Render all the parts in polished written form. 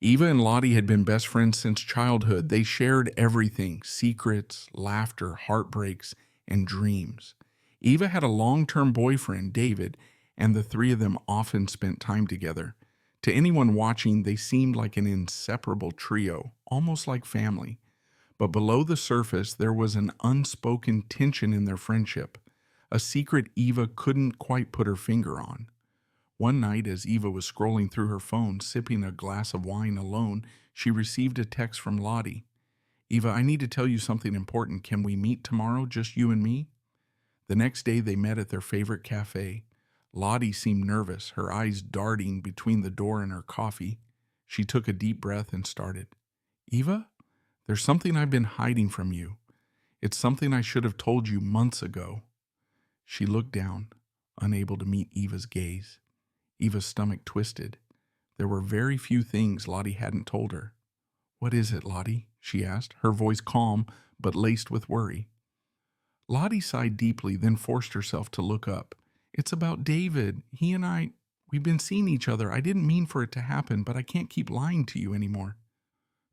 Eva and Lottie had been best friends since childhood. They shared everything: secrets, laughter, heartbreaks, and dreams. Eva had a long-term boyfriend, David, and the three of them often spent time together. To anyone watching, they seemed like an inseparable trio, almost like family. But below the surface, there was an unspoken tension in their friendship, a secret Eva couldn't quite put her finger on. One night, as Eva was scrolling through her phone, sipping a glass of wine alone, she received a text from Lottie. "Eva, I need to tell you something important. Can we meet tomorrow, just you and me?" The next day, they met at their favorite cafe. Lottie seemed nervous, her eyes darting between the door and her coffee. She took a deep breath and started. "Eva, there's something I've been hiding from you. It's something I should have told you months ago." She looked down, unable to meet Eva's gaze. Eva's stomach twisted. There were very few things Lottie hadn't told her. "What is it, Lottie?" she asked, her voice calm but laced with worry. Lottie sighed deeply, then forced herself to look up. "It's about David. He and we've been seeing each other. I didn't mean for it to happen, but I can't keep lying to you anymore."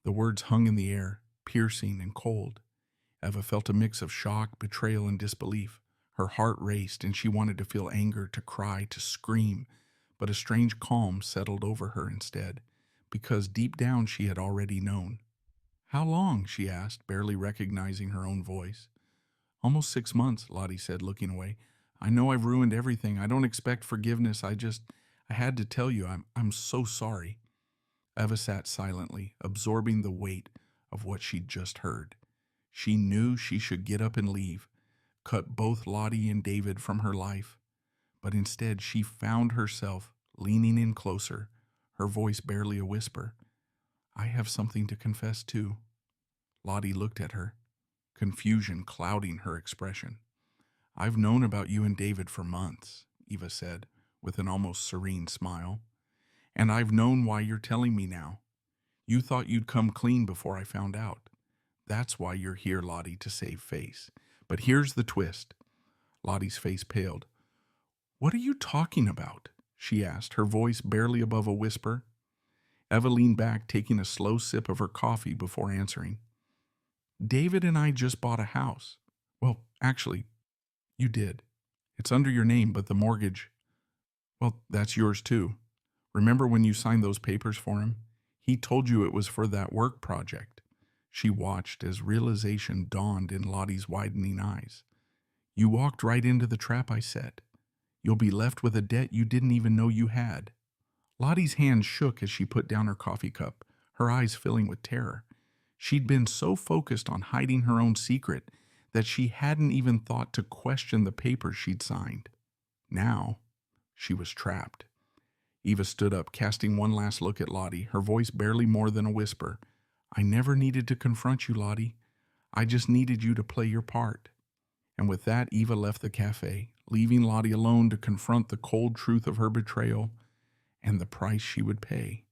The words hung in the air, piercing and cold. Eva felt a mix of shock, betrayal, and disbelief. Her heart raced, and she wanted to feel anger, to cry, to scream, but a strange calm settled over her instead, because deep down she had already known. "How long?" she asked, barely recognizing her own voice. "Almost 6 months," Lottie said, looking away. "I know I've ruined everything. I don't expect forgiveness. I had to tell you. I'm so sorry." Eva sat silently, absorbing the weight of what she'd just heard. She knew she should get up and leave, cut both Lottie and David from her life. But instead, she found herself leaning in closer, her voice barely a whisper. "I have something to confess too." Lottie looked at her, confusion clouding her expression. "I've known about you and David for months," Eva said, with an almost serene smile. "And I've known why you're telling me now. You thought you'd come clean before I found out. That's why you're here, Lottie, to save face. But here's the twist." Lottie's face paled. "What are you talking about?" she asked, her voice barely above a whisper. Eva leaned back, taking a slow sip of her coffee before answering. "David and I just bought a house. Well, actually, you did. It's under your name, but the mortgage, well, that's yours too. Remember when you signed those papers for him? He told you it was for that work project." She watched as realization dawned in Lottie's widening eyes. "You walked right into the trap I set. You'll be left with a debt you didn't even know you had." Lottie's hand shook as she put down her coffee cup, her eyes filling with terror. She'd been so focused on hiding her own secret that she hadn't even thought to question the papers she'd signed. Now, she was trapped. Eva stood up, casting one last look at Lottie, her voice barely more than a whisper. "I never needed to confront you, Lottie. I just needed you to play your part." And with that, Eva left the cafe, leaving Lottie alone to confront the cold truth of her betrayal and the price she would pay.